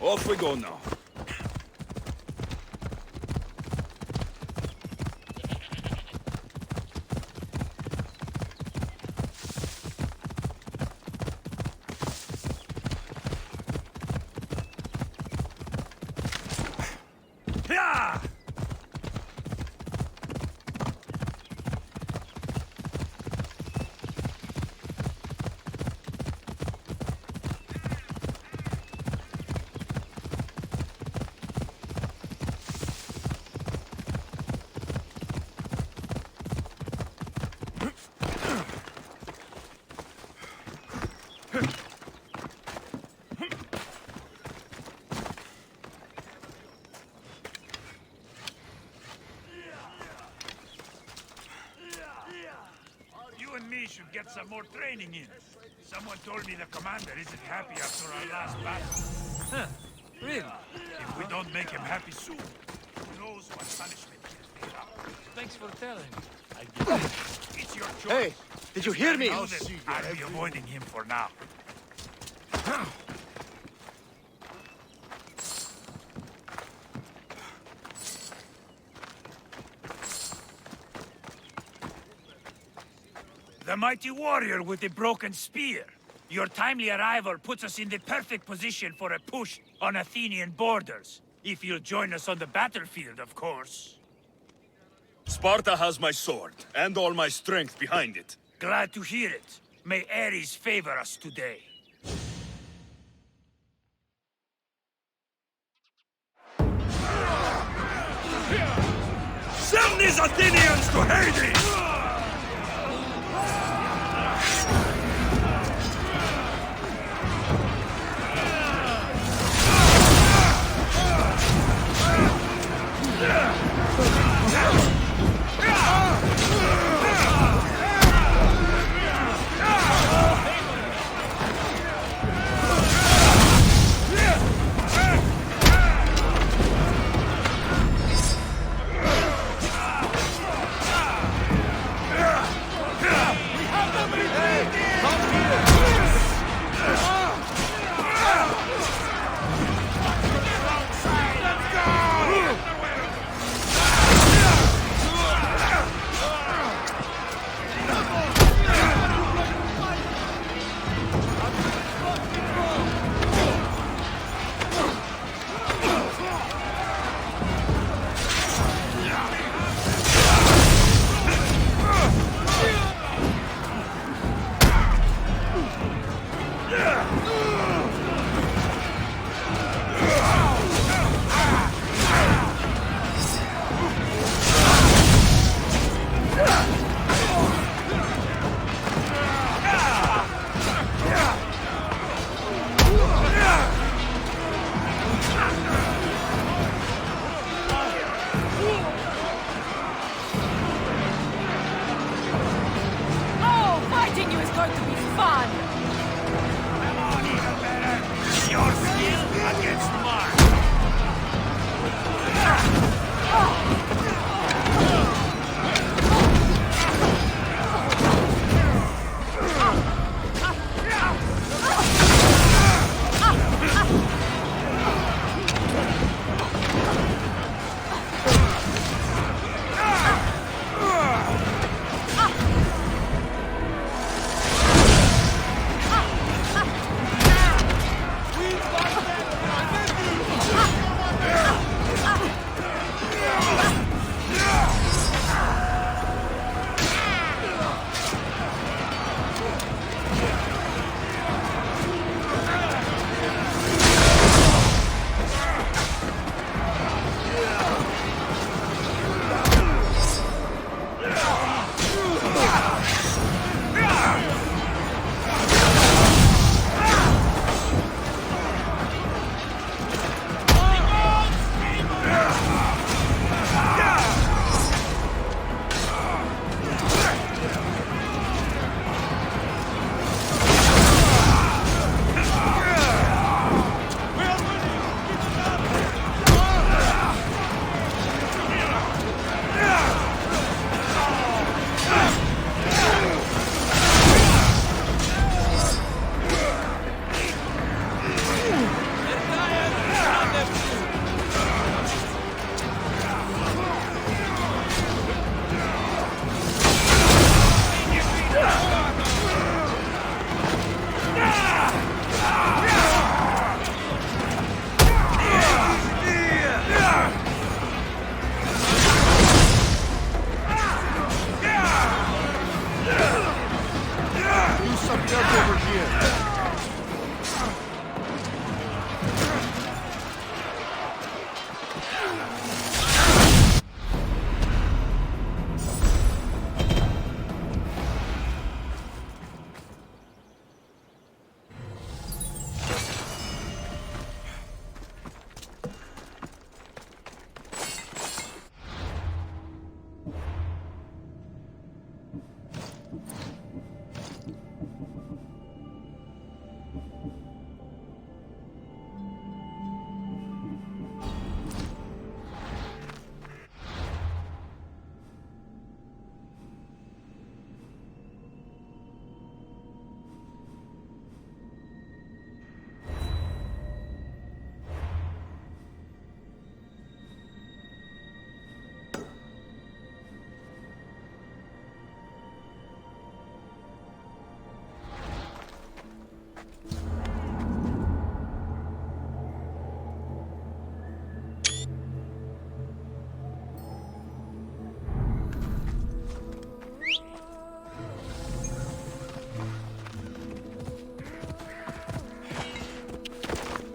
Off we go now. Yeah! You and me should get some more training in. Someone told me the commander isn't happy after our last battle. Huh. Really? If we don't make him happy soon, who knows what punishment he'll take out. Thanks for telling me. I get it. It's your choice. Hey, did you hear me? Know that I'll be avoiding him for now. The mighty warrior with the broken spear. Your timely arrival puts us in the perfect position for a push on Athenian borders. If you'll join us on the battlefield, of course. Sparta has my sword, and all my strength behind it. Glad to hear it. May Ares favor us today. Send these Athenians to Hades!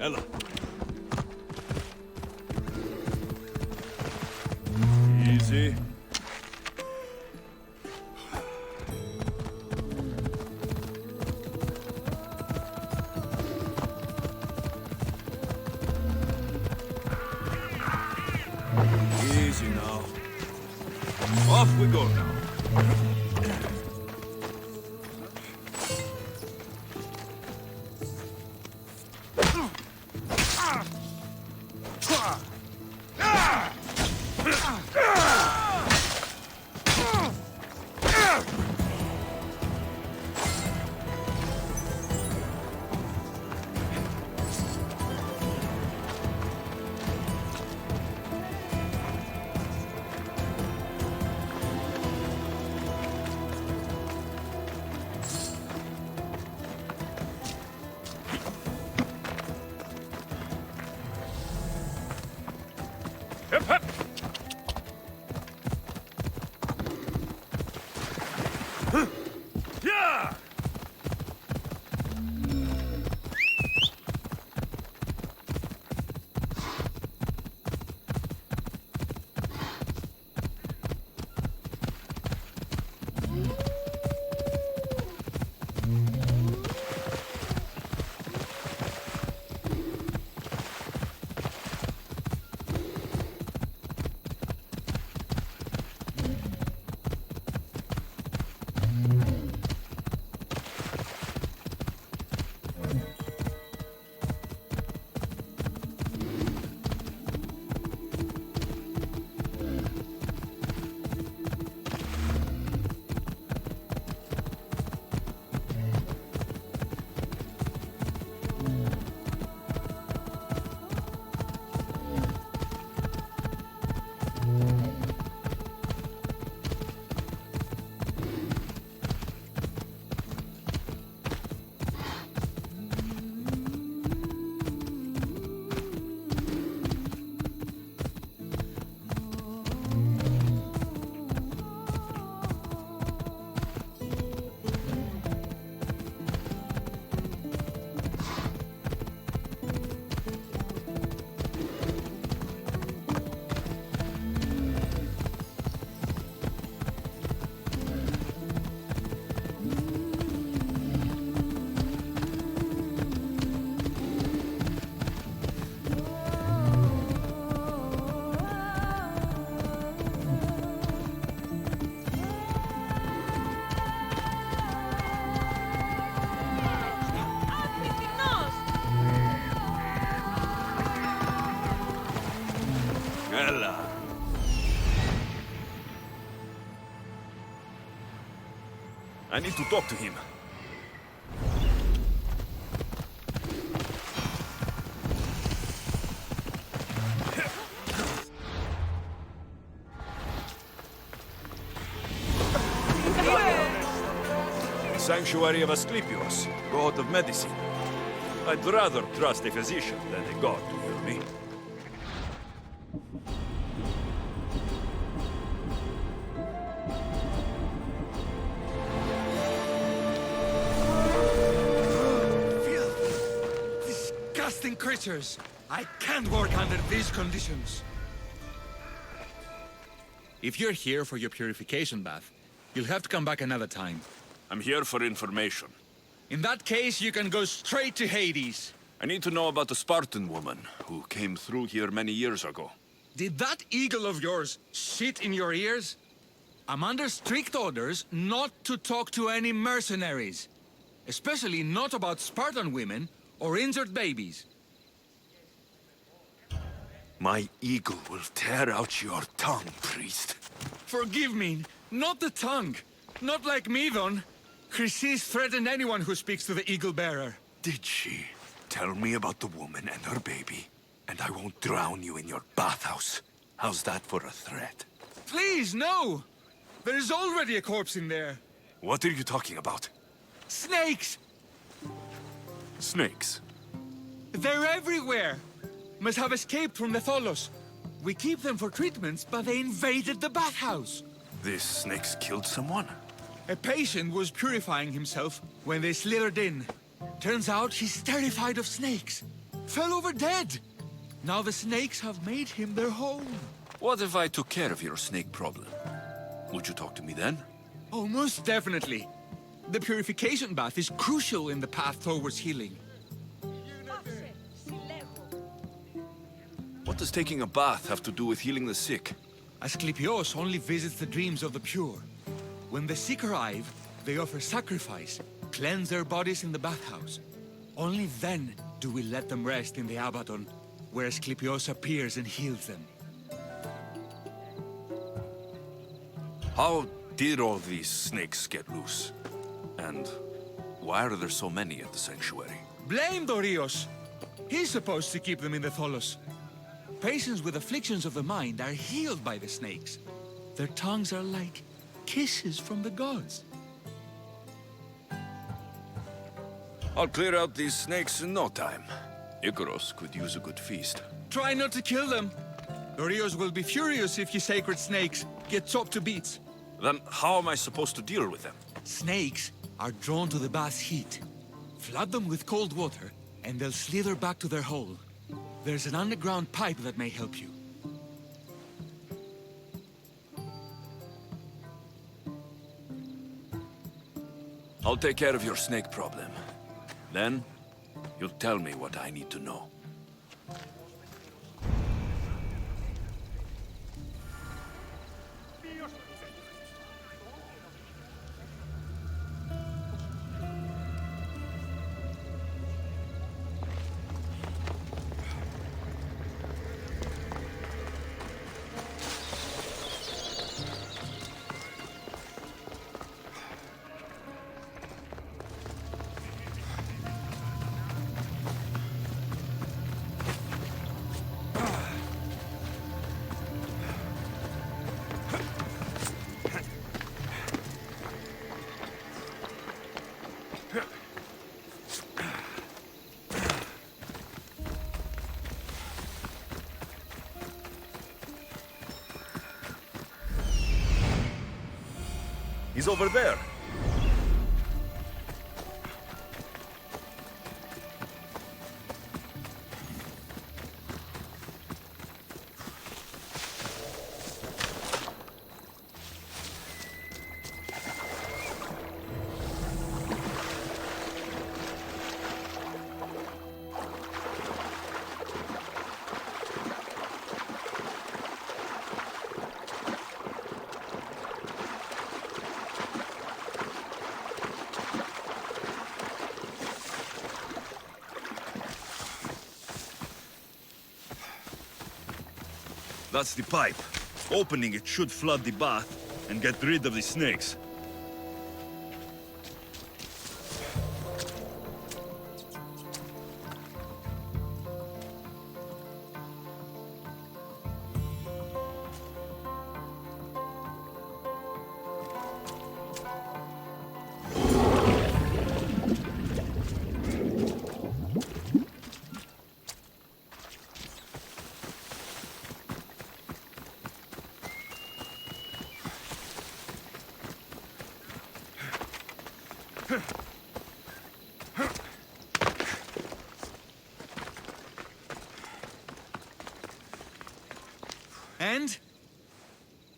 Ella. Easy. Easy now. Off we go now. Hip, hip. Yeah! Ella. I need to talk to him. Sanctuary of Asclepios, god of medicine. I'd rather trust a physician than a god, you hear me? Disgusting creatures! I can't work under these conditions. If you're here for your purification bath, you'll have to come back another time. I'm here for information. In that case, you can go straight to Hades. I need to know about the Spartan woman who came through here many years ago. Did that eagle of yours shit in your ears? I'm under strict orders not to talk to any mercenaries. Especially not about Spartan women or injured babies. My eagle will tear out your tongue, priest. Forgive me, not the tongue. Not like Medon. Chrysis threatened anyone who speaks to the eagle bearer. Did she? Tell me about the woman and her baby, and I won't drown you in your bathhouse. How's that for a threat? Please, no! There's already a corpse in there. What are you talking about? Snakes! Snakes? They're everywhere! Must have escaped from the Tholos. We keep them for treatments, but they invaded the bathhouse. These snakes killed someone? A patient was purifying himself when they slithered in. Turns out he's terrified of snakes. Fell over dead. Now the snakes have made him their home. What if I took care of your snake problem? Would you talk to me then? Oh, most definitely. The purification bath is crucial in the path towards healing. What does taking a bath have to do with healing the sick? Asclepios only visits the dreams of the pure. When the sick arrive, they offer sacrifice, cleanse their bodies in the bathhouse. Only then do we let them rest in the Abaddon, where Asclepios appears and heals them. How did all these snakes get loose? And why are there so many at the sanctuary? Blame Dorios! He's supposed to keep them in the Tholos. Patients with afflictions of the mind are healed by the snakes. Their tongues are like kisses from the gods. I'll clear out these snakes in no time. Icarus could use a good feast. Try not to kill them. Dorios will be furious if you sacred snakes get chopped to bits. Then how am I supposed to deal with them? Snakes are drawn to the bath's heat. Flood them with cold water, and they'll slither back to their hole. There's an underground pipe that may help you. I'll take care of your snake problem. Then, you'll tell me what I need to know. He's over there. That's the pipe. Opening it should flood the bath and get rid of the snakes. And?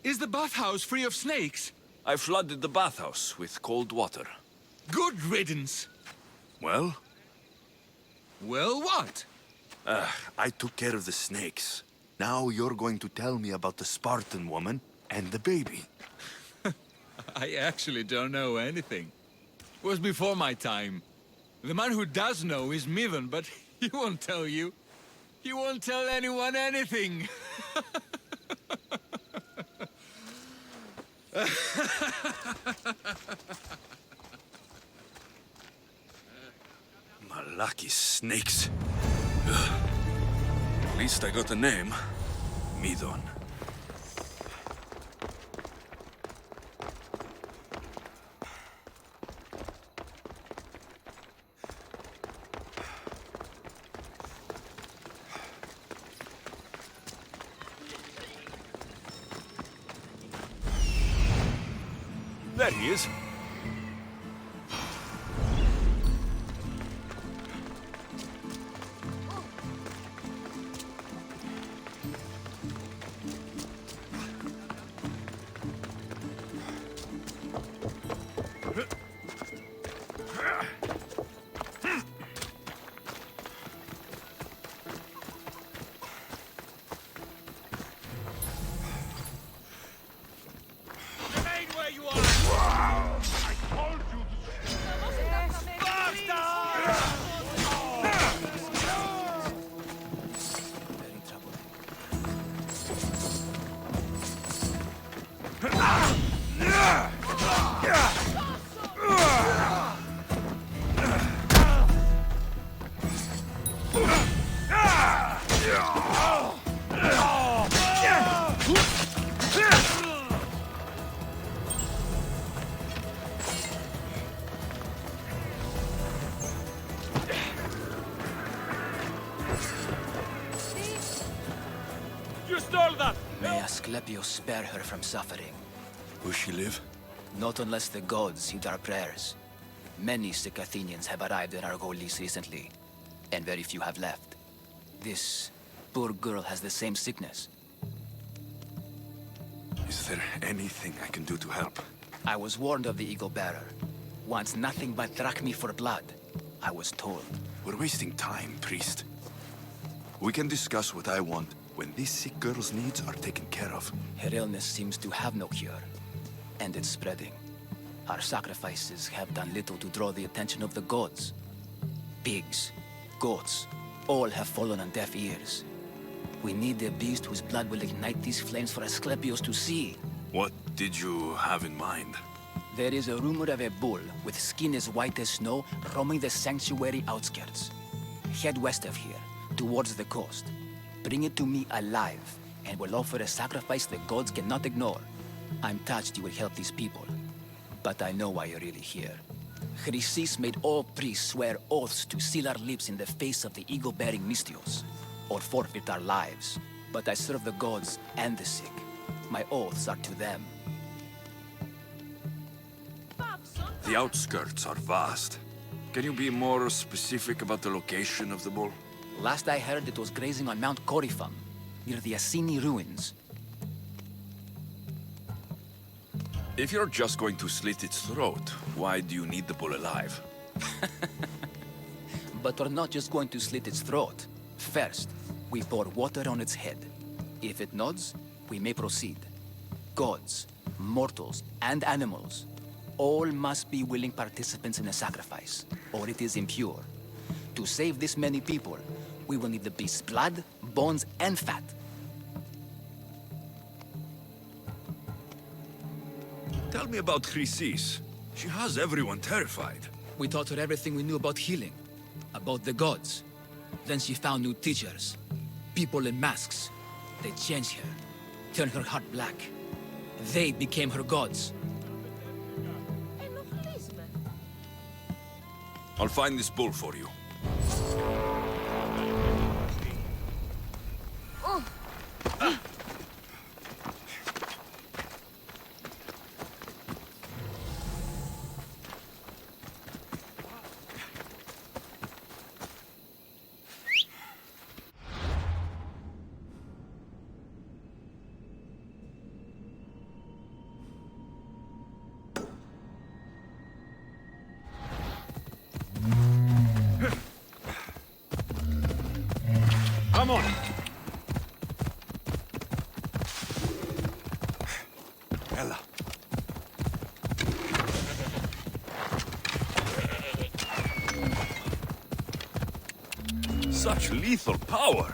Is the bathhouse free of snakes? I flooded the bathhouse with cold water. Good riddance. Well, Well, what? I took care of the snakes. Now you're going to tell me about the Spartan woman and the baby. I actually don't know anything. It was before my time. The man who does know is Mivan, but he won't tell you. He won't tell anyone anything. Malaki snakes. Ugh. At least I got a name. Midon. There he is. Remain where you are! I told you You stole that! May Asclepius spare her from suffering. Will she live? Not unless the gods heed our prayers. Many sick Athenians have arrived in Argolis recently, and very few have left. This poor girl has the same sickness. Is there anything I can do to help? I was warned of the Eagle Bearer. Wants nothing but drachmi for blood, I was told. We're wasting time, priest. We can discuss what I want when this sick girl's needs are taken care of. Her illness seems to have no cure, and it's spreading. Our sacrifices have done little to draw the attention of the gods. Pigs, goats, all have fallen on deaf ears. We need a beast whose blood will ignite these flames for Asclepius to see. What did you have in mind? There is a rumor of a bull with skin as white as snow roaming the sanctuary outskirts. Head west of here, towards the coast. Bring it to me alive, and we'll offer a sacrifice the gods cannot ignore. I'm touched you will help these people, but I know why you're really here. Chrysis made all priests swear oaths to seal our lips in the face of the eagle-bearing Mystios, or forfeit our lives. But I serve the gods and the sick. My oaths are to them. The outskirts are vast. Can you be more specific about the location of the bull? Last I heard, it was grazing on Mount Corifum, near the Assini ruins. If you're just going to slit its throat, why do you need the bull alive? But we're not just going to slit its throat. First, we pour water on its head. If it nods, we may proceed. Gods, mortals, and animals, all must be willing participants in a sacrifice, or it is impure. To save this many people, we will need the beast's blood, bones, and fat. Tell me about Chrysis. She has everyone terrified. We taught her everything we knew about healing, about the gods. Then she found new teachers, people in masks. They changed her, turned her heart black. They became her gods. I'll find this bull for you. on! Ella. Such lethal power!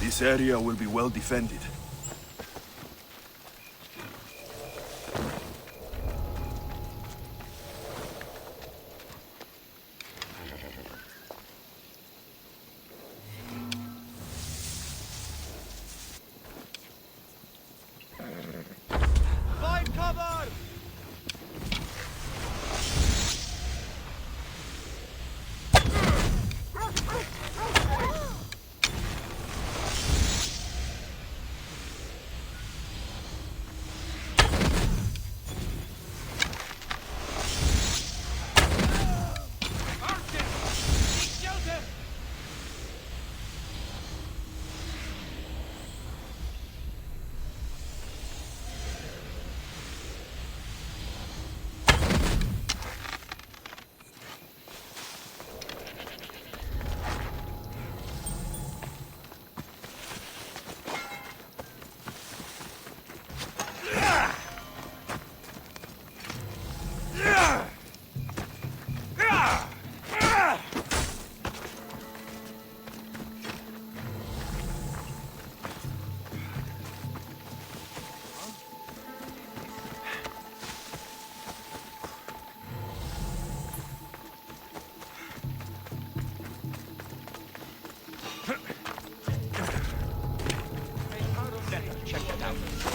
This area will be well defended. Find cover!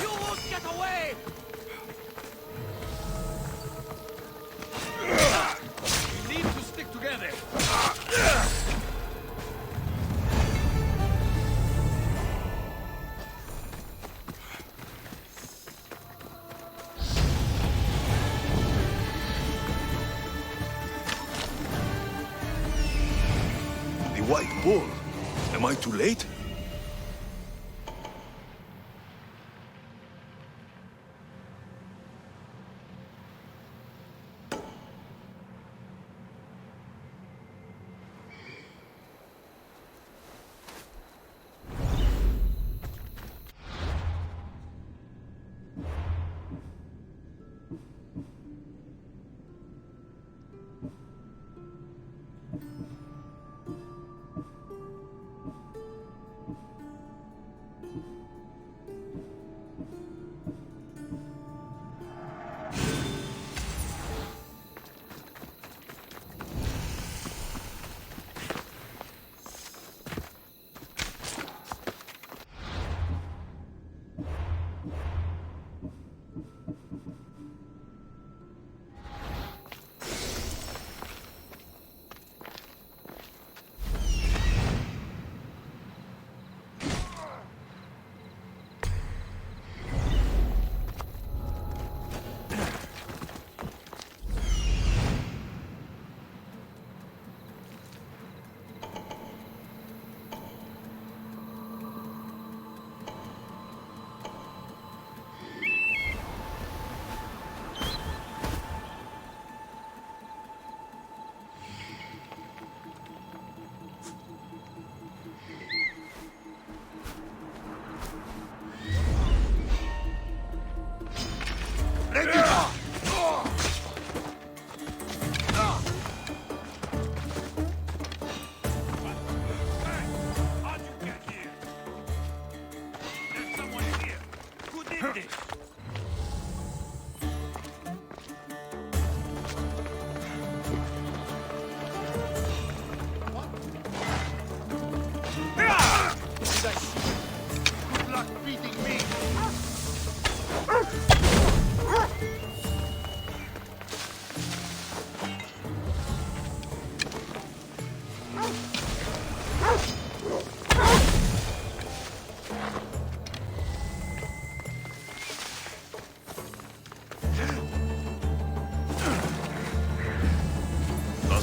You won't get away! We need to stick together. The White Bull. Am I too late?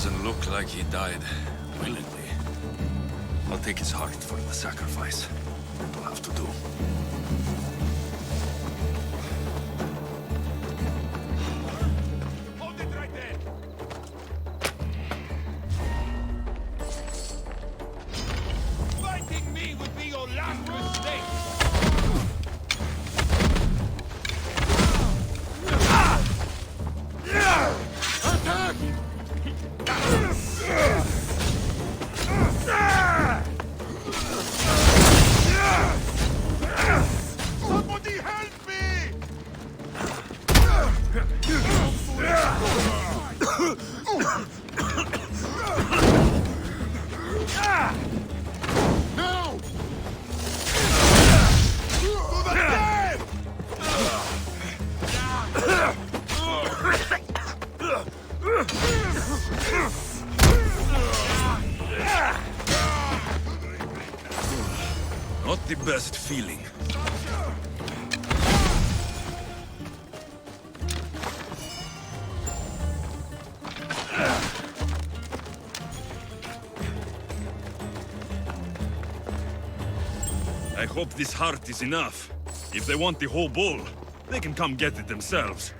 Doesn't look like he died willingly. I'll take his heart for the sacrifice. It'll have to do. Hold it right there! Fighting me would be your last mistake! Somebody help me! No! To the dead! Not the best feeling. I hope this heart is enough. If they want the whole bull, they can come get it themselves.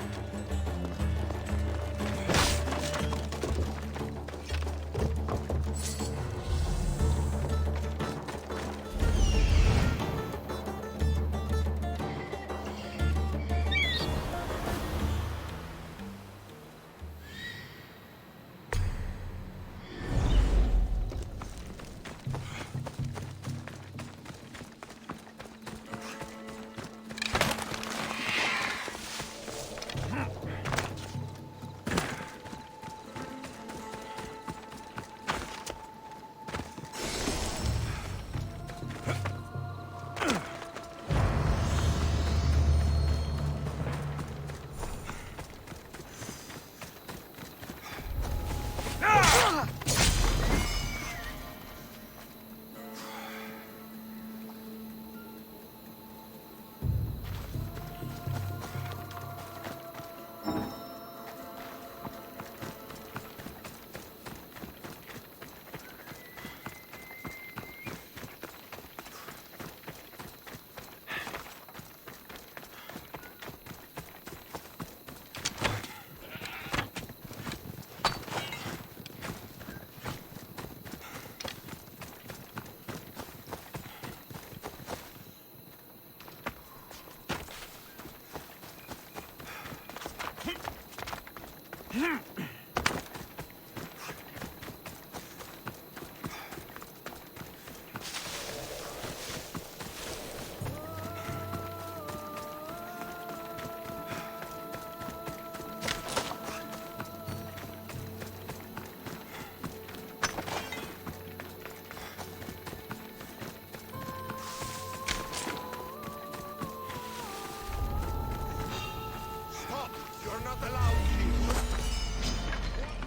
You're not allowed here.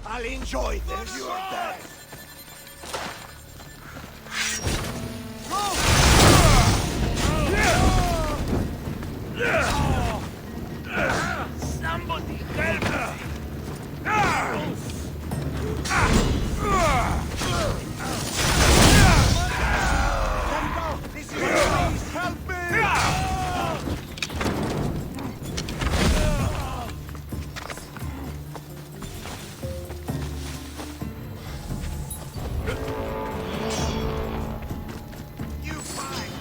I'll enjoy this. You are dead. Somebody help me! This is please help me! You find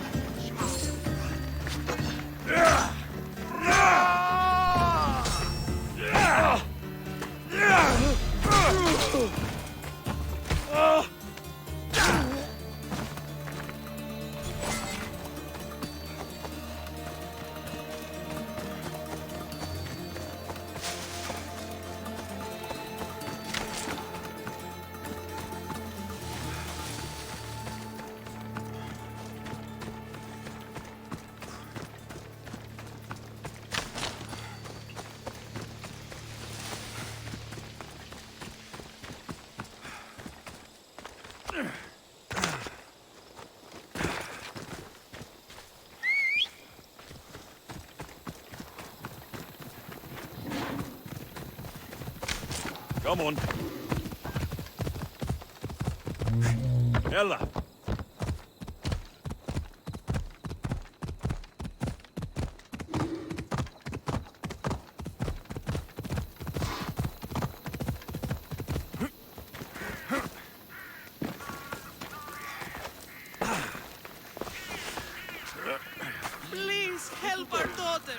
Come on. Ella! Please help our daughter.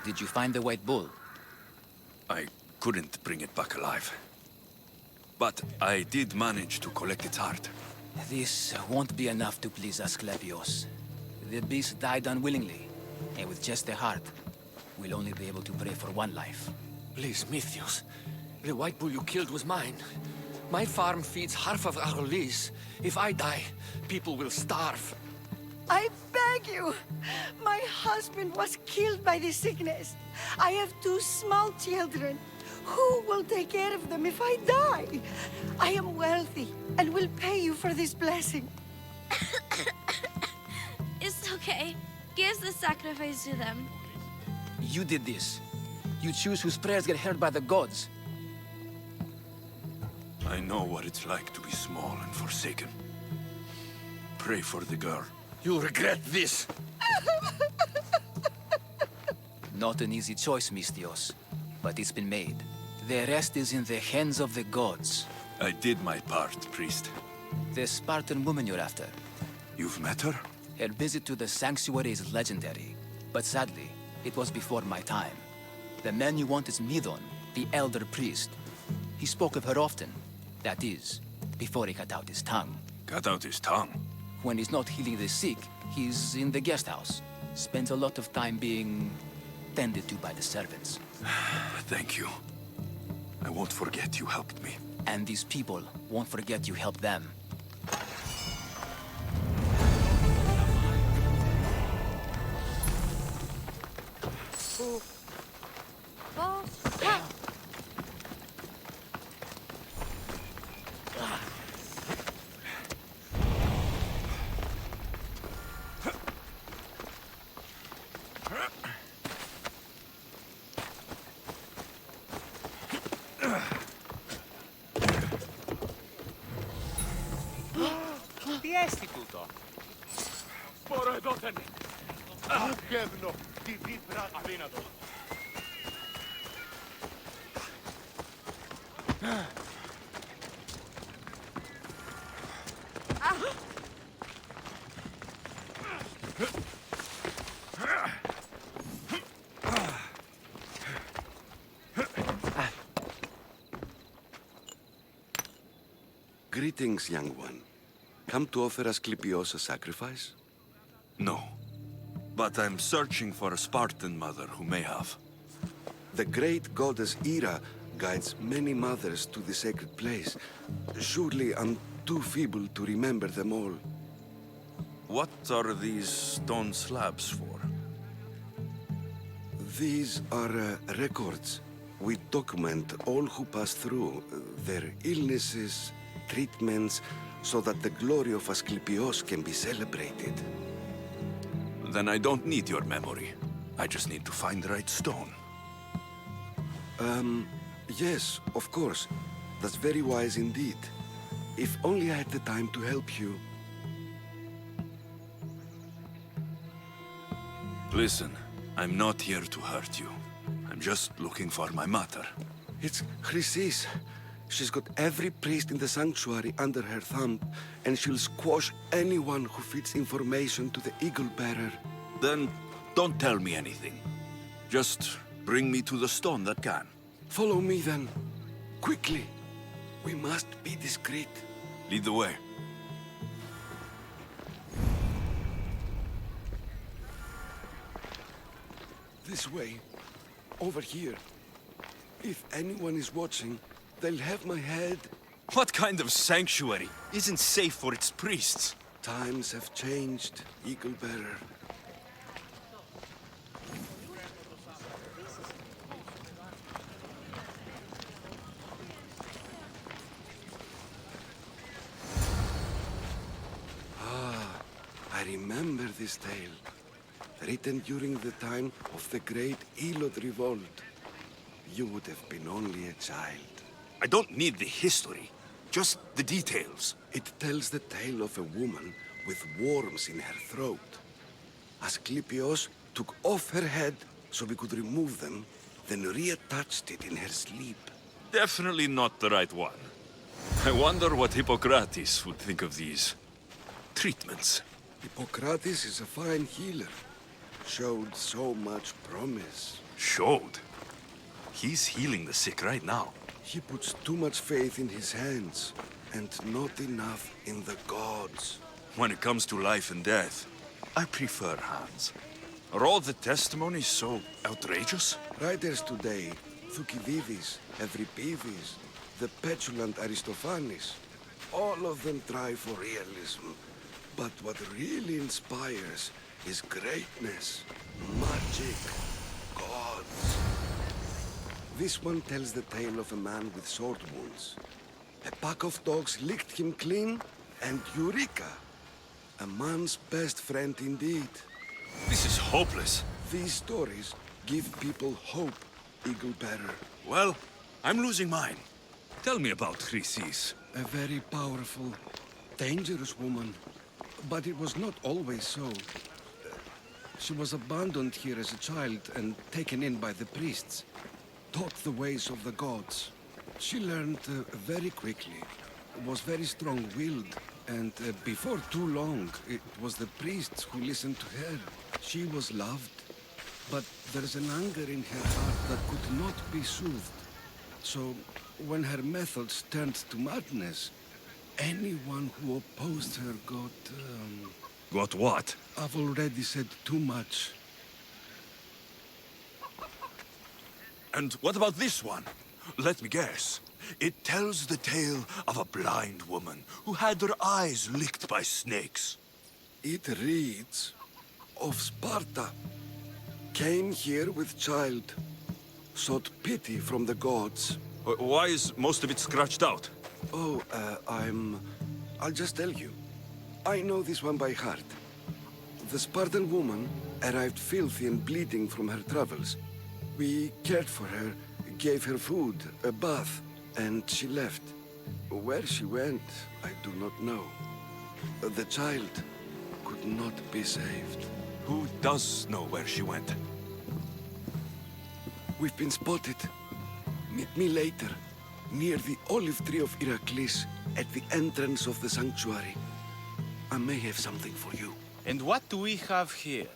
Did you find the white bull? I couldn't bring it back alive. But I did manage to collect its heart. This won't be enough to please Asclepios. The beast died unwillingly, and with just the heart, we'll only be able to pray for one life. Please, Mythios. The white bull you killed was mine. My farm feeds half of our lease. If I die, people will starve. I beg you! My husband was killed by the sickness. I have 2 small children. Who will take care of them if I die? I am wealthy and will pay you for this blessing. It's okay. Give the sacrifice to them. You did this. You choose whose prayers get heard by the gods. I know what it's like to be small and forsaken. Pray for the girl. You'll regret this. Not an easy choice, Mystios, but it's been made. The rest is in the hands of the gods. I did my part, priest. The Spartan woman you're after. You've met her? Her visit to the sanctuary is legendary, but sadly, it was before my time. The man you want is Midon, the elder priest. He spoke of her often. That is, before he cut out his tongue. Cut out his tongue. When he's not healing the sick, he's in the guest house. Spends a lot of time being tended to by the servants. Thank you. I won't forget you helped me. And these people won't forget you helped them. Τι έστι τούτο? Σπόρο εδόθεν. Γεύνο, τη βίπρα αδύνατο. Greetings, young one. Come to offer Asclepios a sacrifice? No. But I'm searching for a Spartan mother who may have. The great goddess Ira guides many mothers to the sacred place. Surely I'm too feeble to remember them all. What are these stone slabs for? These are records. We document all who pass through, their illnesses, treatments, so that the glory of Asclepios can be celebrated. Then I don't need your memory. I just need to find the right stone. Yes, of course. That's very wise indeed. If only I had the time to help you. Listen, I'm not here to hurt you. I'm just looking for my mother. It's Chrysis. She's got every priest in the sanctuary under her thumb, and she'll squash anyone who feeds information to the Eagle Bearer. Then don't tell me anything. Just bring me to the stone that can. Follow me then. Quickly. We must be discreet. Lead the way. This way. Over here. If anyone is watching, they'll have my head. What kind of sanctuary isn't safe for its priests? Times have changed, Eagle Bearer. I remember this tale. Written during the time of the great Elod revolt. You would have been only a child. I don't need the history, just the details. It tells the tale of a woman with worms in her throat. Asclepios took off her head so we could remove them, then reattached it in her sleep. Definitely not the right one. I wonder what Hippocrates would think of these treatments. Hippocrates is a fine healer. Showed so much promise. Showed? He's healing the sick right now. He puts too much faith in his hands, and not enough in the gods. When it comes to life and death, I prefer hands. Are all the testimonies so outrageous? Writers today, Thucydides, Euripides, the petulant Aristophanes, all of them try for realism. But what really inspires is greatness, magic, gods. This one tells the tale of a man with sword wounds. A pack of dogs licked him clean, and Eureka! A man's best friend indeed. This is hopeless. These stories give people hope, Eagle Bearer. Well, I'm losing mine. Tell me about Chrysis. A very powerful, dangerous woman. But it was not always so. She was abandoned here as a child and taken in by the priests. Taught the ways of the gods. She learned very quickly. Was very strong-willed. And before too long, it was the priests who listened to her. She was loved. But there's an anger in her heart that could not be soothed. So, when her methods turned to madness, anyone who opposed her got... Got what? I've already said too much. And what about this one? Let me guess. It tells the tale of a blind woman who had her eyes licked by snakes. It reads of Sparta. Came here with child. Sought pity from the gods. Why is most of it scratched out? Oh, I'll just tell you. I know this one by heart. The Spartan woman arrived filthy and bleeding from her travels. We cared for her, gave her food, a bath, and she left. Where she went, I do not know. The child could not be saved. Who does know where she went? We've been spotted. Meet me later, near the olive tree of Heracles, at the entrance of the sanctuary. I may have something for you. And what do we have here?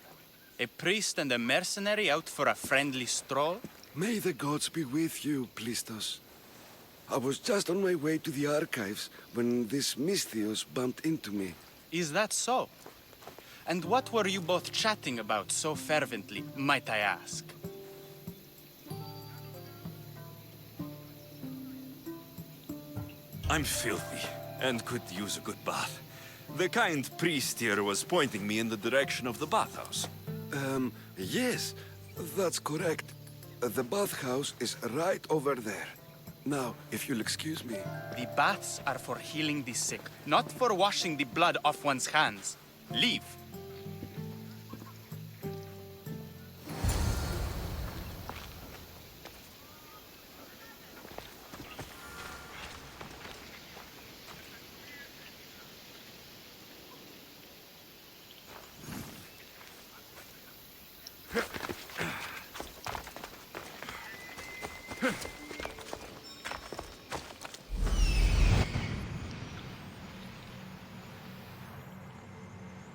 A priest and a mercenary out for a friendly stroll? May the gods be with you, Plistos. I was just on my way to the archives when this Misthios bumped into me. Is that so? And what were you both chatting about so fervently, might I ask? I'm filthy and could use a good bath. The kind priest here was pointing me in the direction of the bathhouse. Yes, that's correct. The bathhouse is right over there. Now, if you'll excuse me. The baths are for healing the sick, not for washing the blood off one's hands. Leave.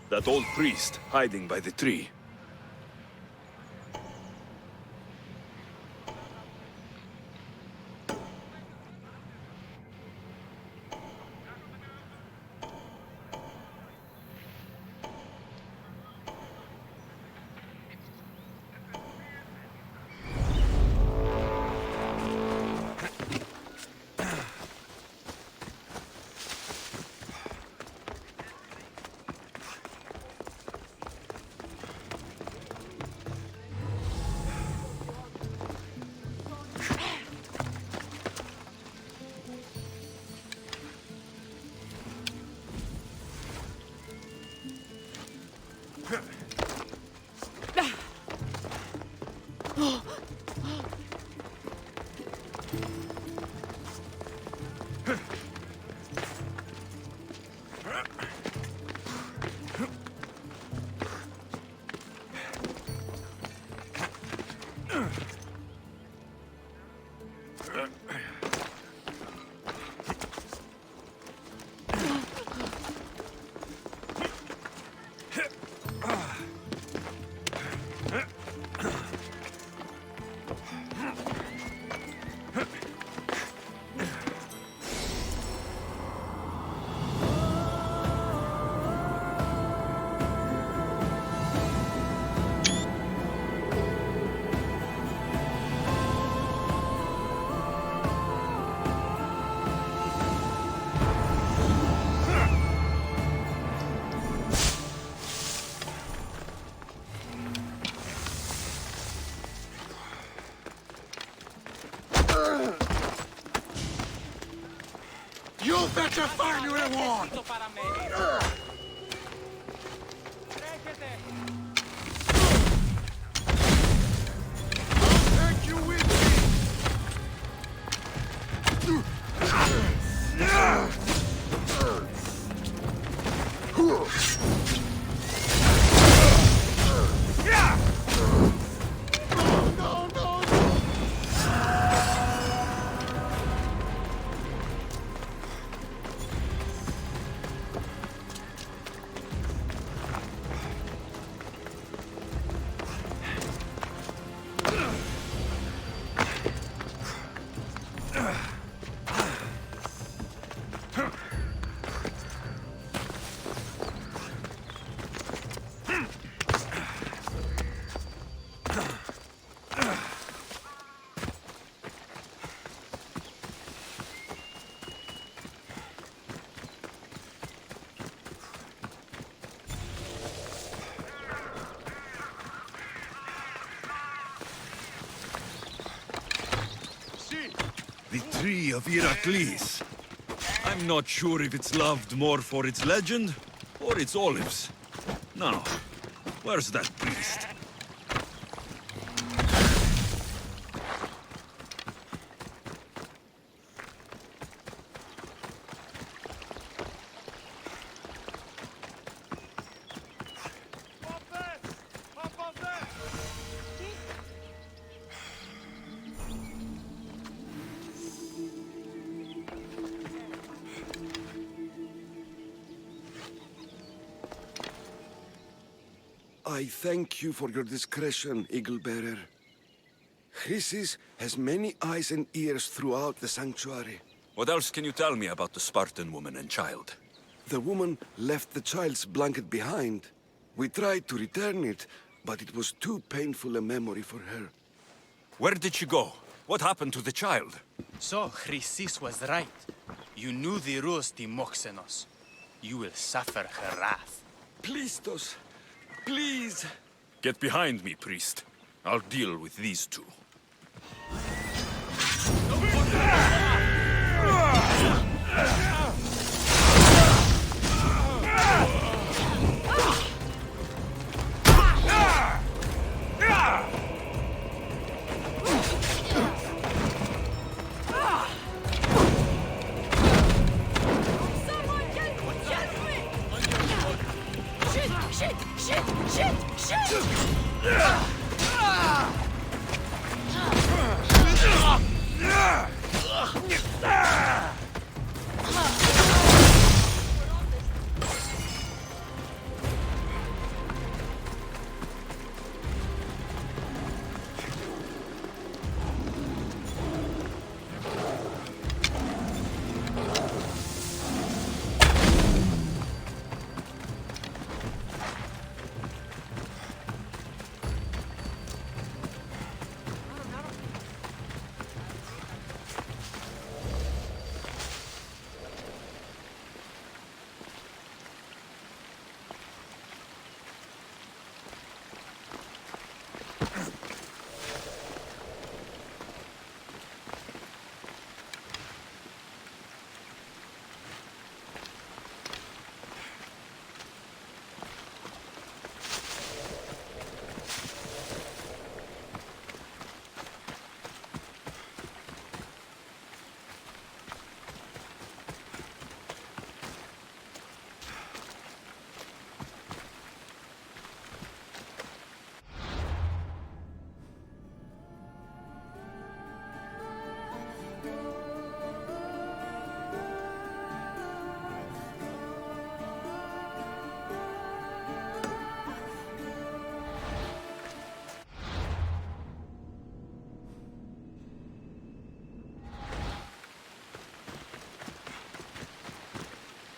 That old priest hiding by the tree. You better find your reward! I'll take you with The tree of Heracles. I'm not sure if it's loved more for its legend or its olives. Now, where's that priest? I thank you for your discretion, Eagle-bearer. Chrysis has many eyes and ears throughout the sanctuary. What else can you tell me about the Spartan woman and child? The woman left the child's blanket behind. We tried to return it, but it was too painful a memory for her. Where did she go? What happened to the child? So, Chrysis was right. You knew the rules, Timoxenos. You will suffer her wrath. Plistos, please. Get behind me, priest. I'll deal with these two.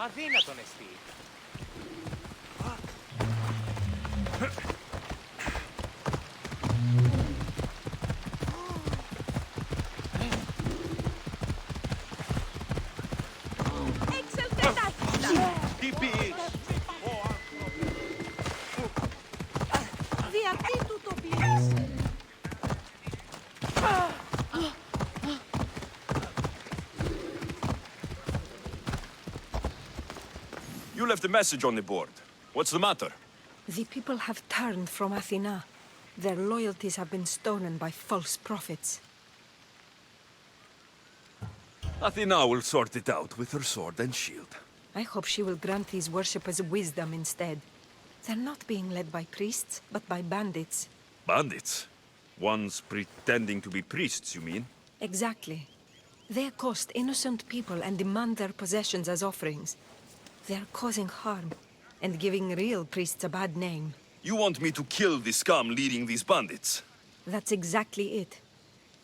Αδύνατον εστί. Τι πεις? Γιατί του το πήρες? You left a message on the board. What's the matter? The people have turned from Athena. Their loyalties have been stolen by false prophets. Athena will sort it out with her sword and shield. I hope she will grant these worshippers wisdom instead. They're not being led by priests, but by bandits. Bandits? Ones pretending to be priests, you mean? Exactly. They accost innocent people and demand their possessions as offerings. They're causing harm, and giving real priests a bad name. You want me to kill the scum leading these bandits? That's exactly it.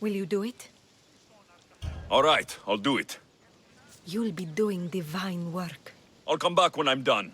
Will you do it? All right, I'll do it. You'll be doing divine work. I'll come back when I'm done.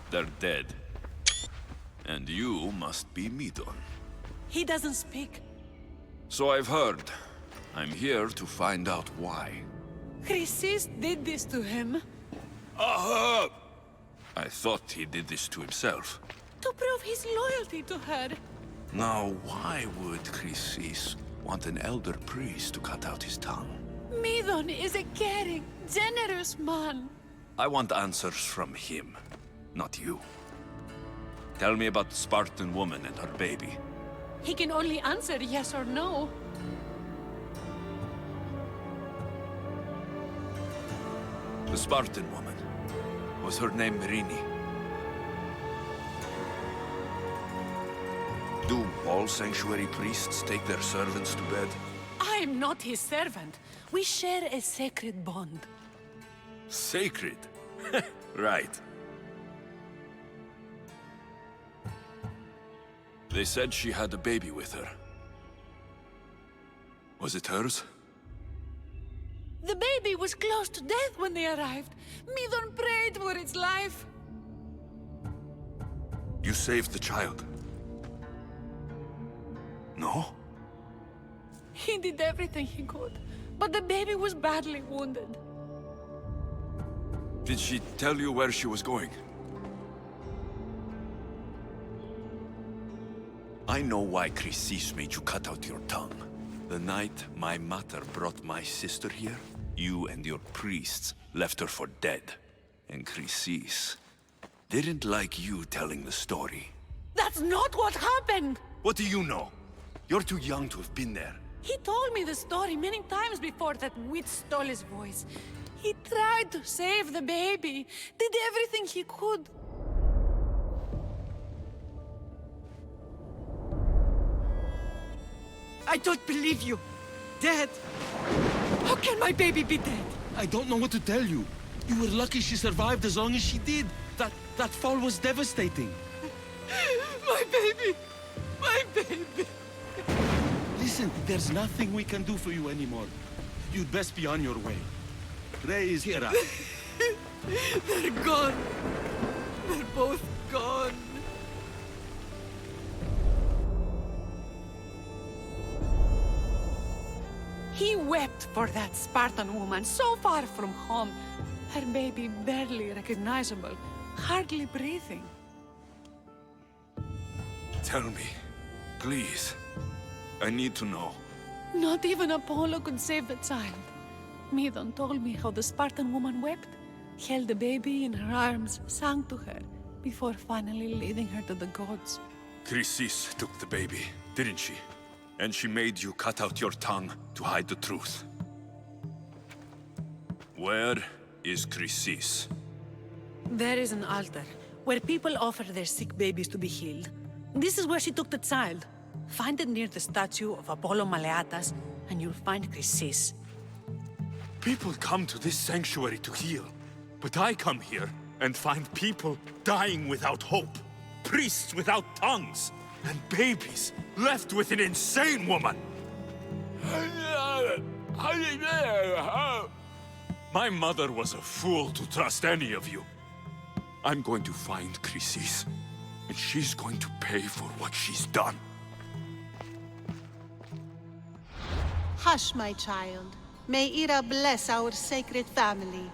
They're dead. And you must be Midon. He doesn't speak. So I've heard. I'm here to find out why. Chrysis did this to him. Aha! I thought he did this to himself. To prove his loyalty to her. Now, why would Chrysis want an elder priest to cut out his tongue? Midon is a caring, generous man. I want answers from him, not you. Tell me about the Spartan woman and her baby. He can only answer yes or no. The Spartan woman. Was her name Rini? Do all sanctuary priests take their servants to bed? I'm not his servant. We share a sacred bond. Sacred? Right. They said she had a baby with her. Was it hers? The baby was close to death when they arrived. Midon prayed for its life. You saved the child. No? He did everything he could, but the baby was badly wounded. Did she tell you where she was going? I know why Chrysis made you cut out your tongue. The night my mother brought my sister here, you and your priests left her for dead. And Chrysis didn't like you telling the story. That's not what happened! What do you know? You're too young to have been there. He told me the story many times before that witch stole his voice. He tried to save the baby, did everything he could. I don't believe you. Dead? How can my baby be dead? I don't know what to tell you. You were lucky she survived as long as she did. That fall was devastating. My baby! My baby! Listen, there's nothing we can do for you anymore. You'd best be on your way. Praise Hera. They're gone. They're both gone. He wept for that Spartan woman so far from home. Her baby barely recognizable, hardly breathing. Tell me, please. I need to know. Not even Apollo could save the child. Midon told me how the Spartan woman wept, held the baby in her arms, sang to her, before finally leading her to the gods. Chrysis took the baby, didn't she? And she made you cut out your tongue to hide the truth. Where is Chrysis? There is an altar, where people offer their sick babies to be healed. This is where she took the child. Find it near the statue of Apollo Maleatas, and you'll find Chrysis. People come to this sanctuary to heal. But I come here and find people dying without hope. Priests without tongues. And babies left with an insane woman. My mother was a fool to trust any of you. I'm going to find Chrysis, and she's going to pay for what she's done. Hush, my child. May Ira bless our sacred family.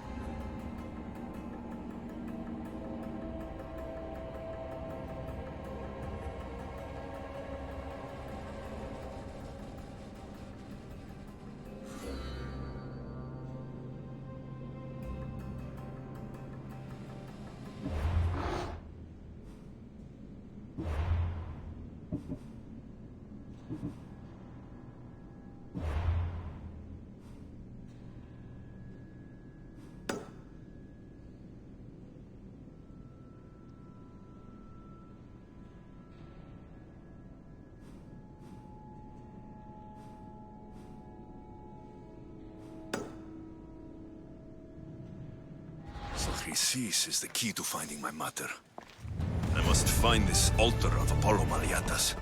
So Chrysis is the key to finding my mother. I must find this altar of Apollo Maleatas.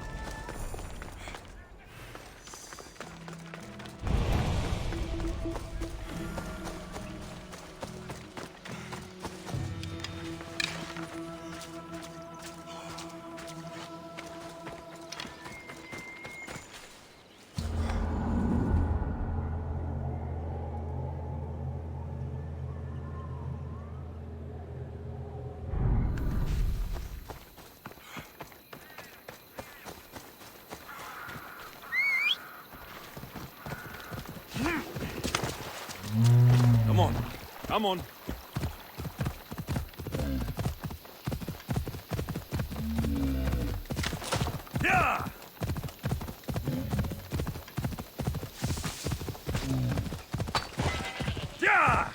Come on. Come on. Yeah! Yeah!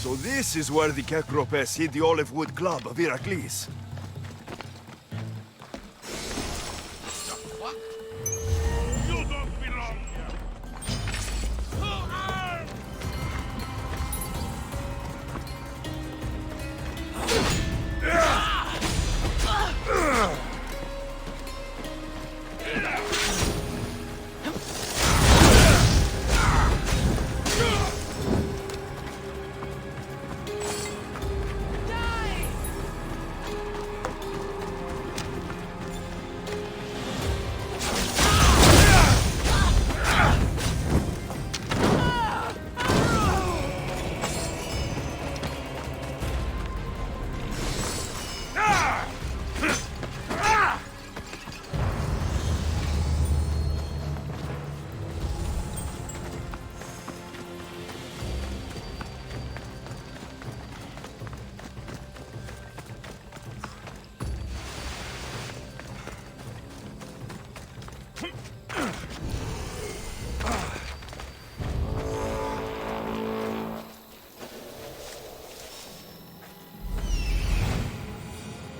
So this is where the Kekropes hid the olive wood club of Heracles. You don't belong here.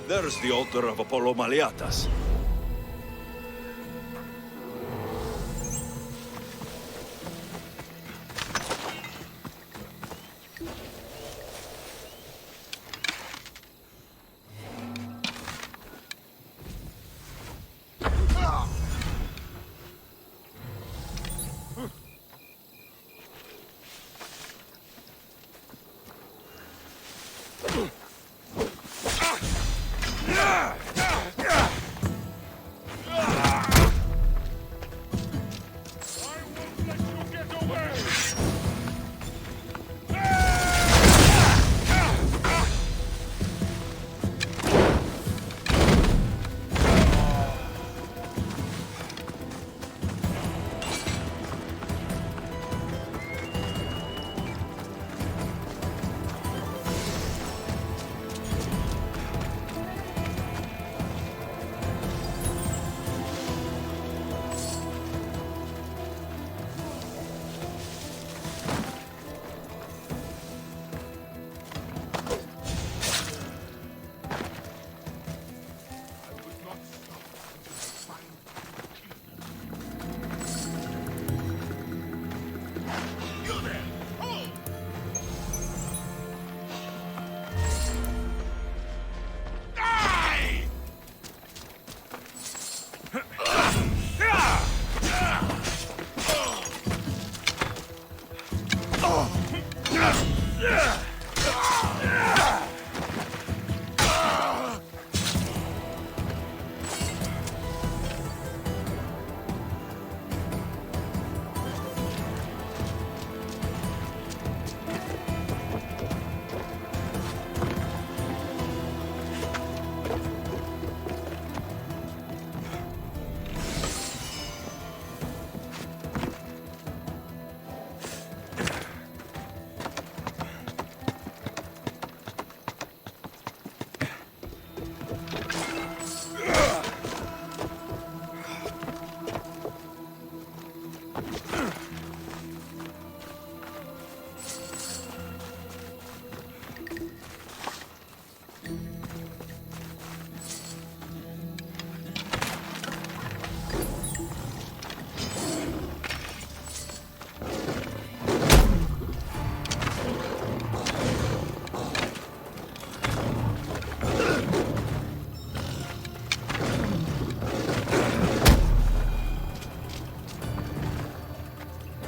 There's the altar of Apollo Maliatas.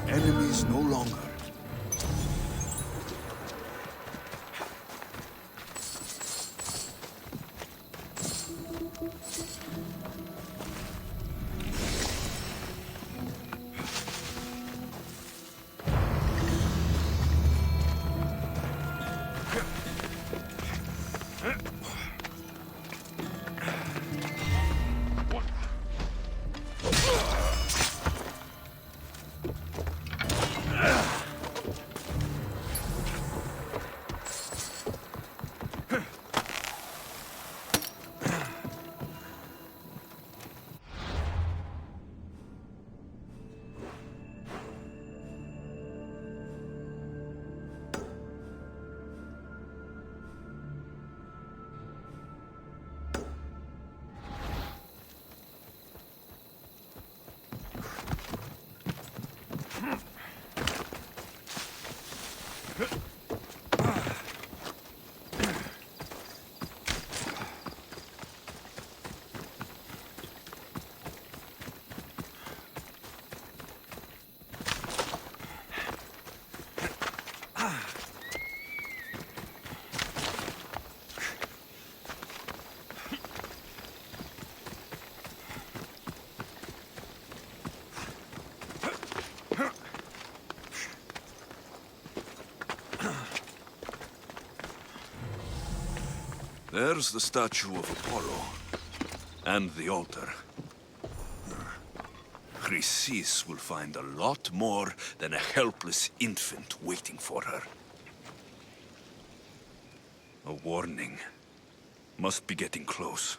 Enemies no longer. Ugh! There's the statue of Apollo. And the altar. Chrysis will find a lot more than a helpless infant waiting for her. A warning. Must be getting close.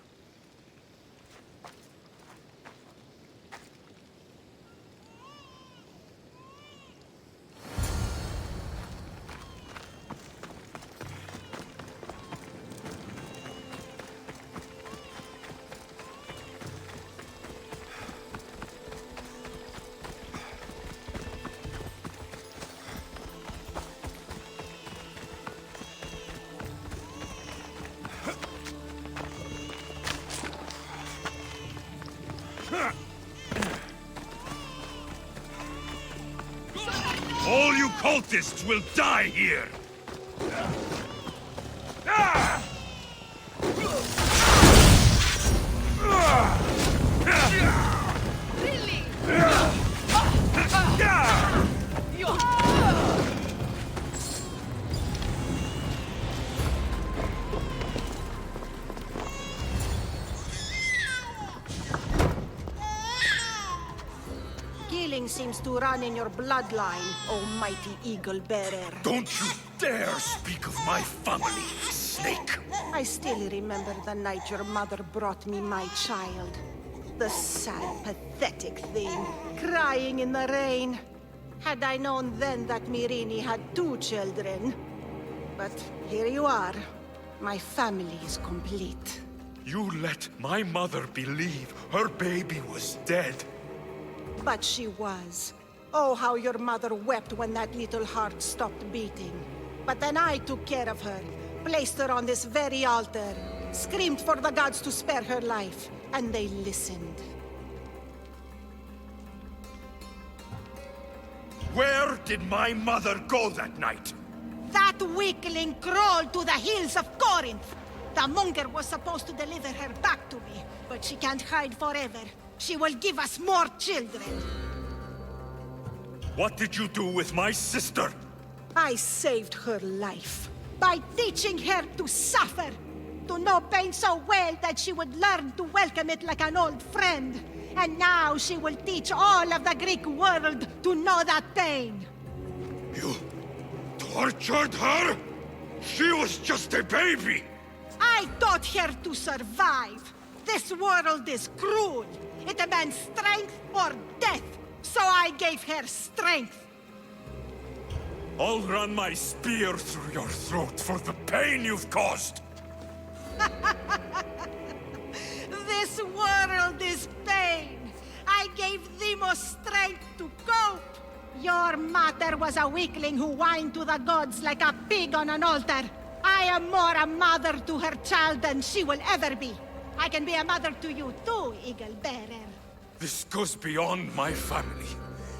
All you cultists will die here! Ah! Really? Killing seems to run in your bloodline, oh mighty eagle bearer. Don't you dare speak of my family, snake! I still remember the night your mother brought me my child. The sad, pathetic thing, crying in the rain. Had I known then that Mirini had 2 children. But here you are. My family is complete. You let my mother believe her baby was dead. But she was. Oh, how your mother wept when that little heart stopped beating. But then I took care of her, placed her on this very altar, screamed for the gods to spare her life, and they listened. Where did my mother go that night? That weakling crawled to the hills of Corinth. The monger was supposed to deliver her back to me, but she can't hide forever. She will give us more children. What did you do with my sister? I saved her life by teaching her to suffer, to know pain so well that she would learn to welcome it like an old friend. And now she will teach all of the Greek world to know that pain. You tortured her? She was just a baby! I taught her to survive. This world is cruel. It demands strength or death. So I gave her strength. I'll run my spear through your throat for the pain you've caused! This world is pain. I gave Demos strength to cope. Your mother was a weakling who whined to the gods like a pig on an altar. I am more a mother to her child than she will ever be. I can be a mother to you too, Eagle Bearer. This goes beyond my family.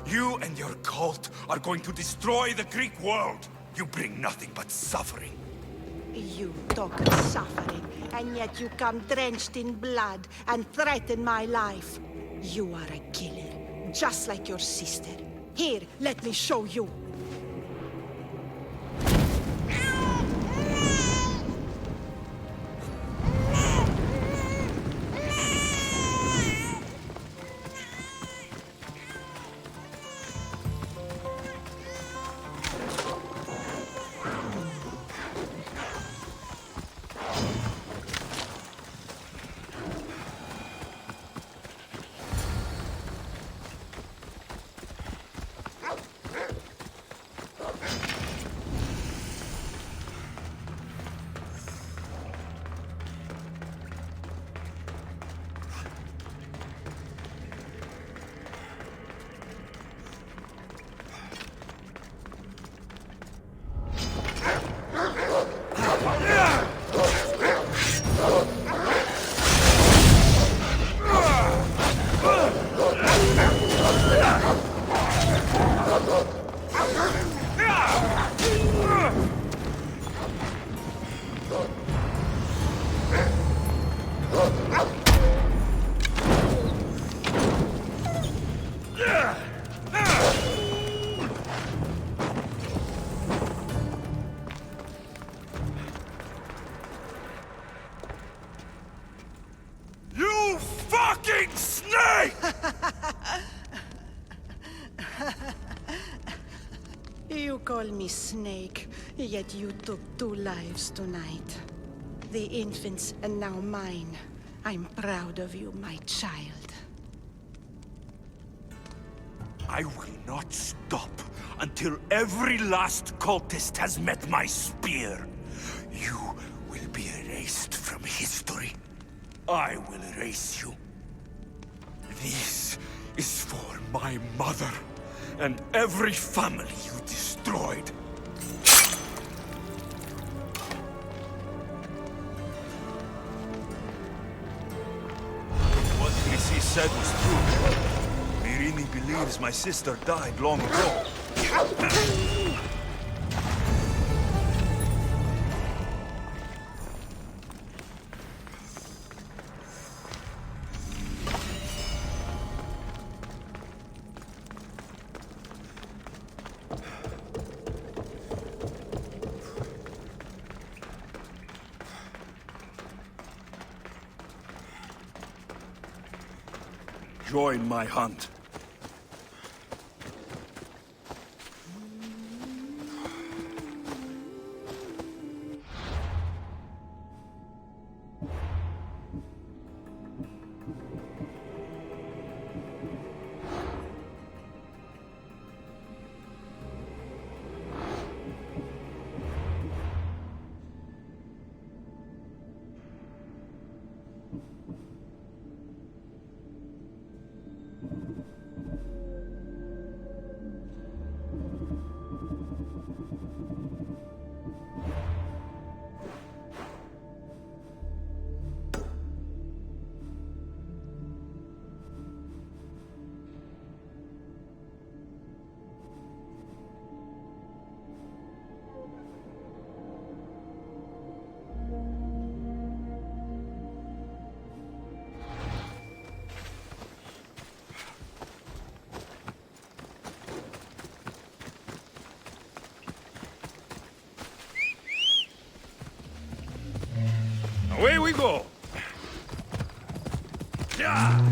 You and your cult are going to destroy the Greek world. You bring nothing but suffering. You talk of suffering, and yet you come drenched in blood and threaten my life. You are a killer, just like your sister. Here, let me show you. You call me Snake, yet you took 2 lives tonight. The infant's and now mine. I'm proud of you, my child. I will not stop until every last cultist has met my spear. You will be erased from history. I will erase you. This is for my mother and every family you destroyed. What Chrissy said was true. Mirini believes my sister died long ago. Join my hunt. Away we go! Yeah!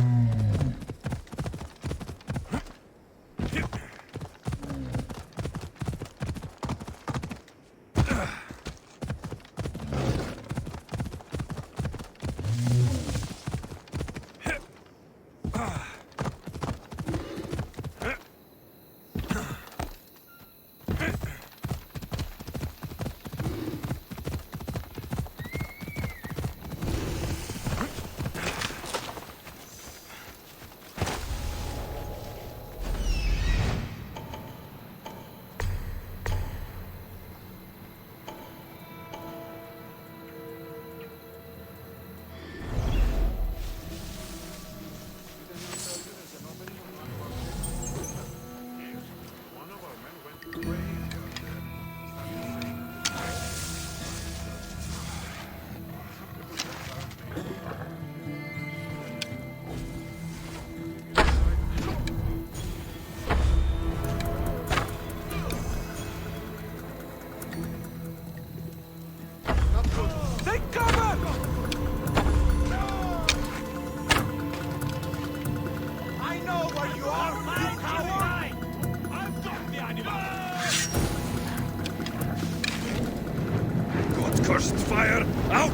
Cursed fire, out!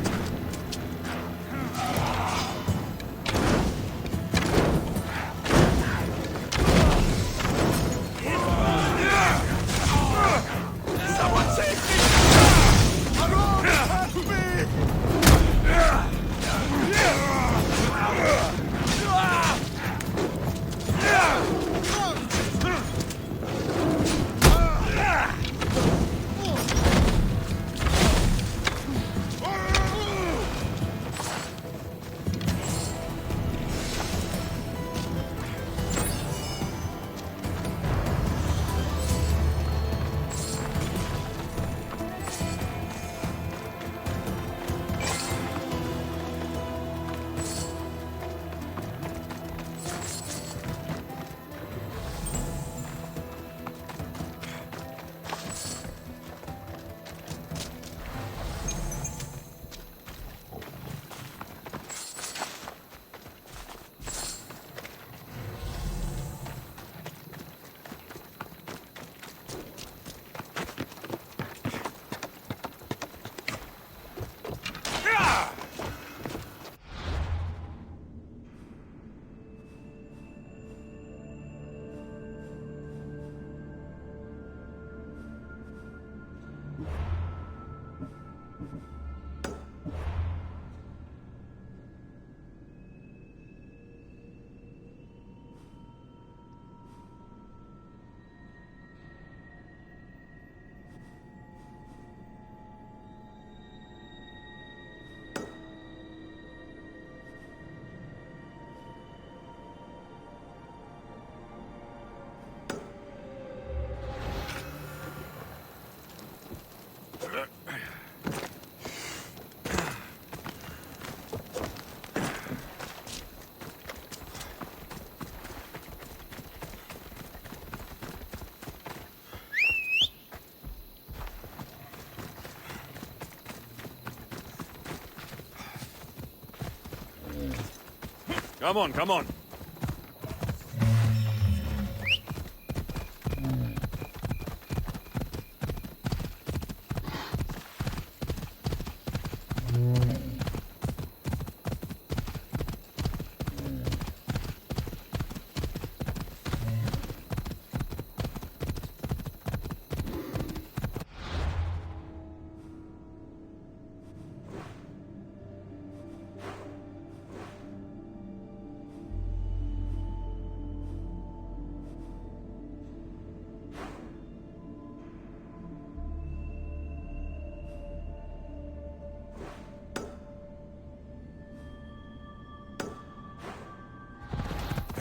Someone save me! Help me! Come on, come on.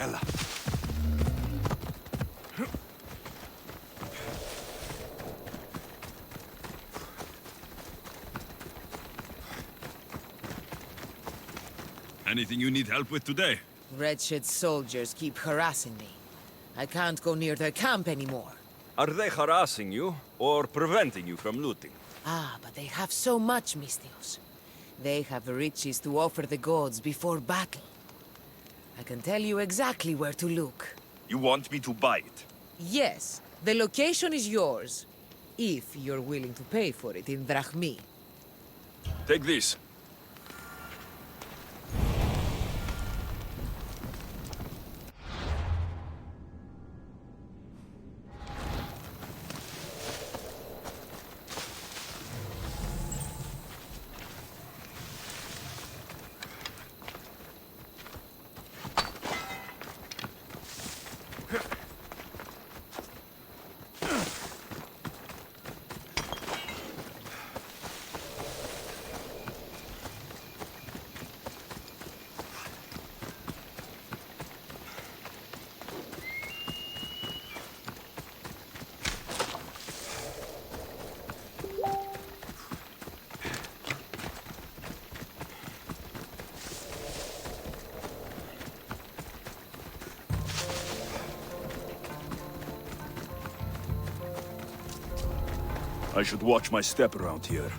Ella. Anything you need help with today? Wretched soldiers keep harassing me. I can't go near their camp anymore. Are they harassing you, or preventing you from looting? Ah, but they have so much, Mistios. They have riches to offer the gods before battle. I can tell you exactly where to look. You want me to buy it? Yes, the location is yours. If you're willing to pay for it in drachmi. Take this. I should watch my step around here.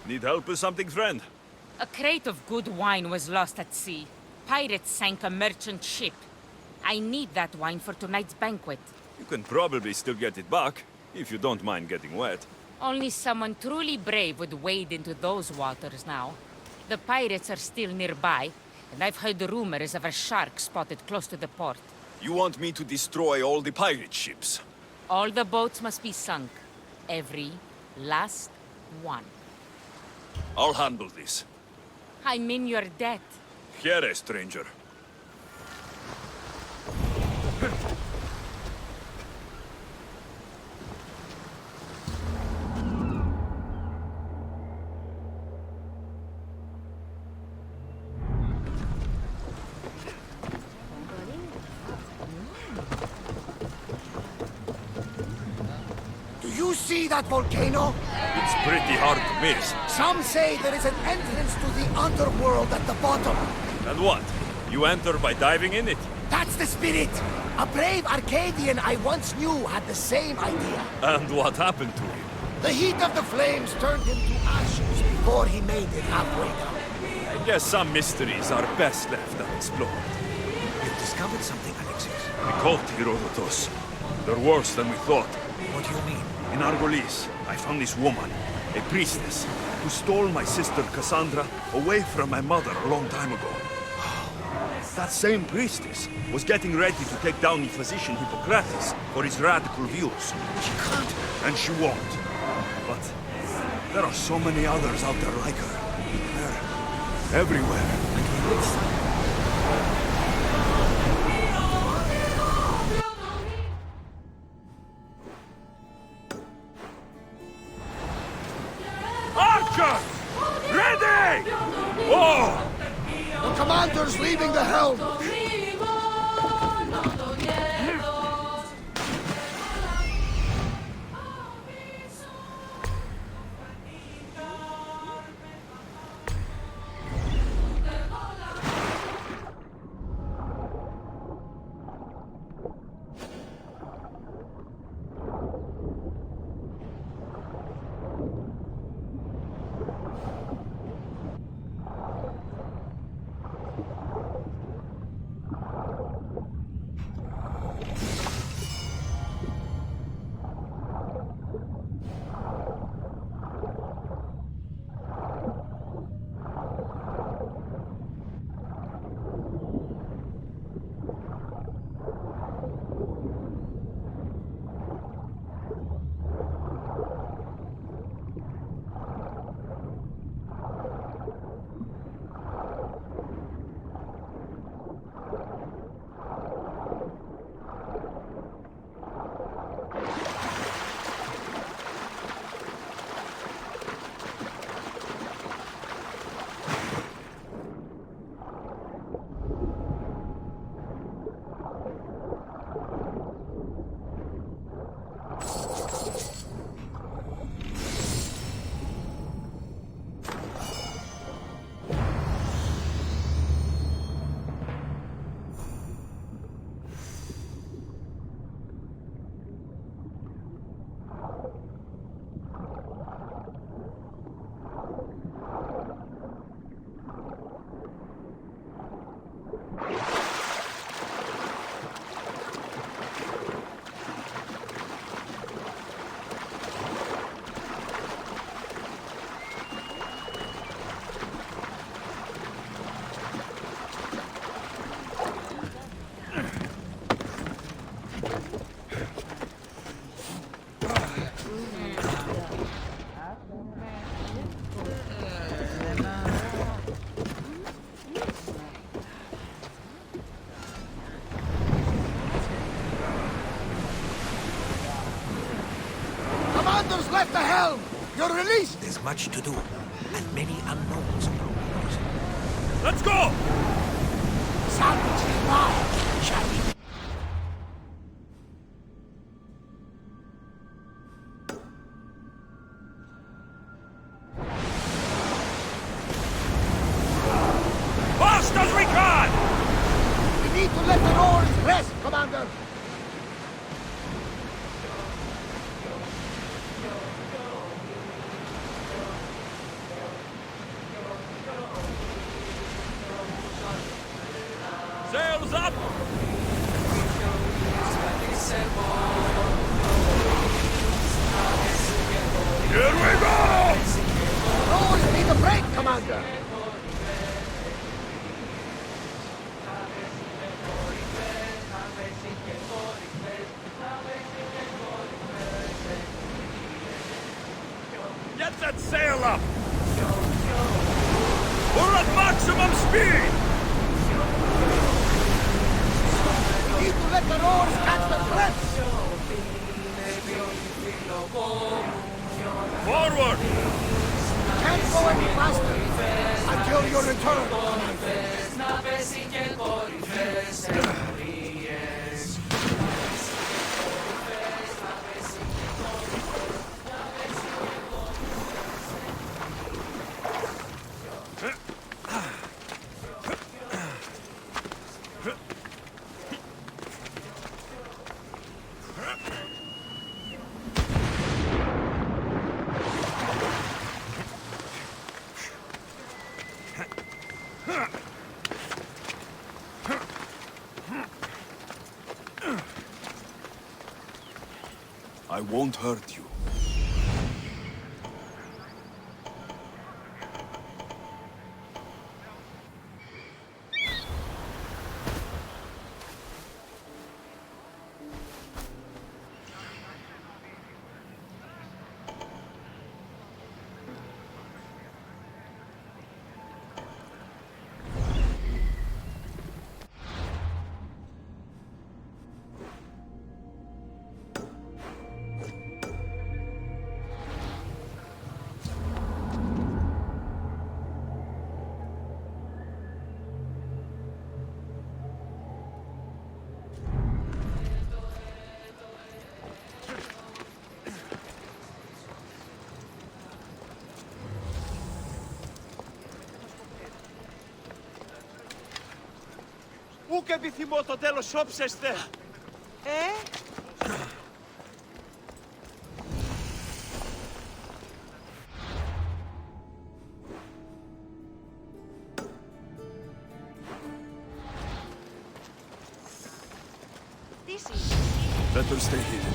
Need help with something, friend? A crate of good wine was lost at sea. Pirates sank a merchant ship. I need that wine for tonight's banquet. You can probably still get it back, if you don't mind getting wet. Only someone truly brave would wade into those waters now. The pirates are still nearby, and I've heard rumors of a shark spotted close to the port. You want me to destroy all the pirate ships? All the boats must be sunk. Every last one. I'll handle this. I'm in your debt. Here, stranger. see that volcano? It's pretty hard to miss. Some say there is an entrance to the underworld at the bottom. And what? You enter by diving in it? That's the spirit! A brave Arcadian I once knew had the same idea. And what happened to him? The heat of the flames turned him to ashes before he made it halfway down. I guess some mysteries are best left unexplored. You've discovered something, Alexis. The cult, Herodotus. They're worse than we thought. What do you mean? In Argolis, I found this woman, a priestess, who stole my sister Cassandra away from my mother a long time ago. That same priestess was getting ready to take down the physician Hippocrates for his radical views. She can't. And she won't. But there are so many others out there like her. They're everywhere. Archers! Ready! Oh! The commander's leaving the helm! Commander's left the helm! You're released! There's much to do, and many unknowns around us. Let's go! Salvage is live, shall we? Fast as we can! We need to let the oars rest, Commander! Sails up! Here we go! Oars need a break, Commander! Get that sail up! We're at maximum speed! We need to let the oars catch their breath! Forward! Can't go any faster until your return, Commander. won't hurt you. Πού και επιθυμώ το τέλος όψεστε! Better stay hidden.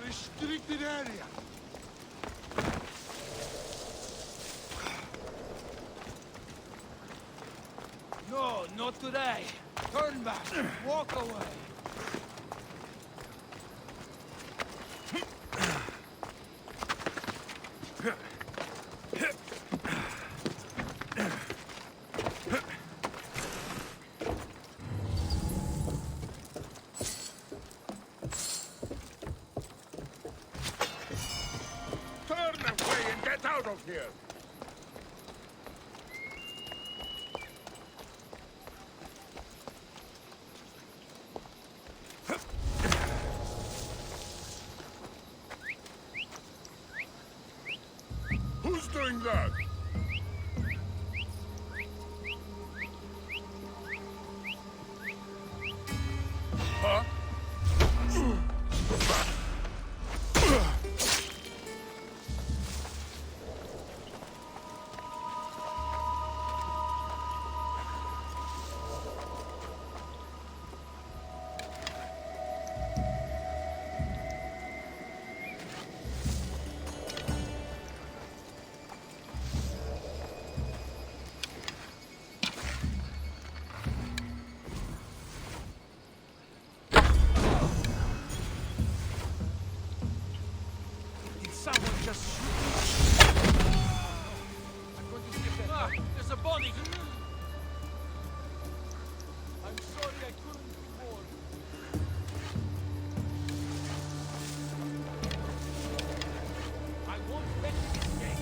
Restricted area. No, not today. Turn back. Walk away. Turn away and get out of here. Who's doing that? Huh? Someone just shoot me. I'm going to skip that. There's a body. I'm sorry I couldn't be more. I won't let you escape.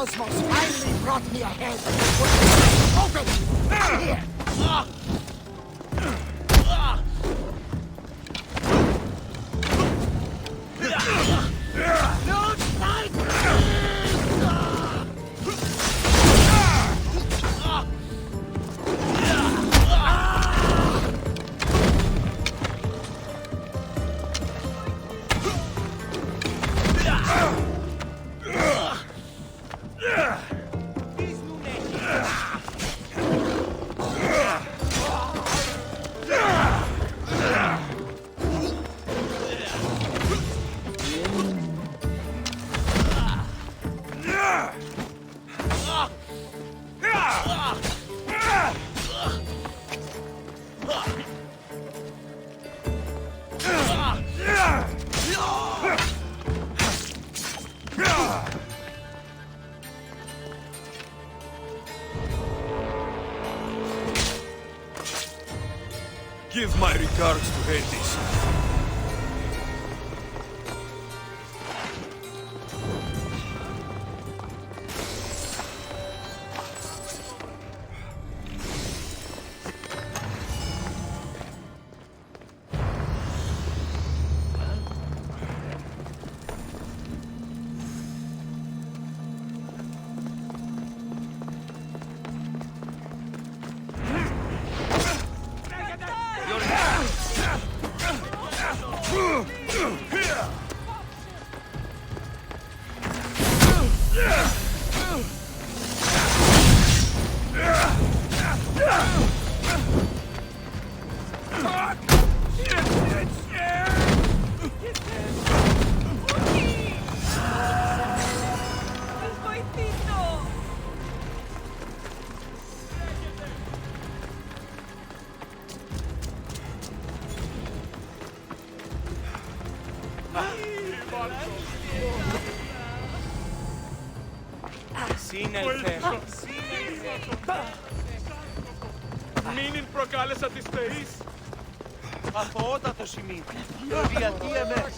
cosmos finally brought me ahead. Open! I'm here! Don't fight me! Give my regards to Hades. Σύνελθε. Μην προκάλεσα τις θεείς. Αθωότατος ημί. Γιατί εμές.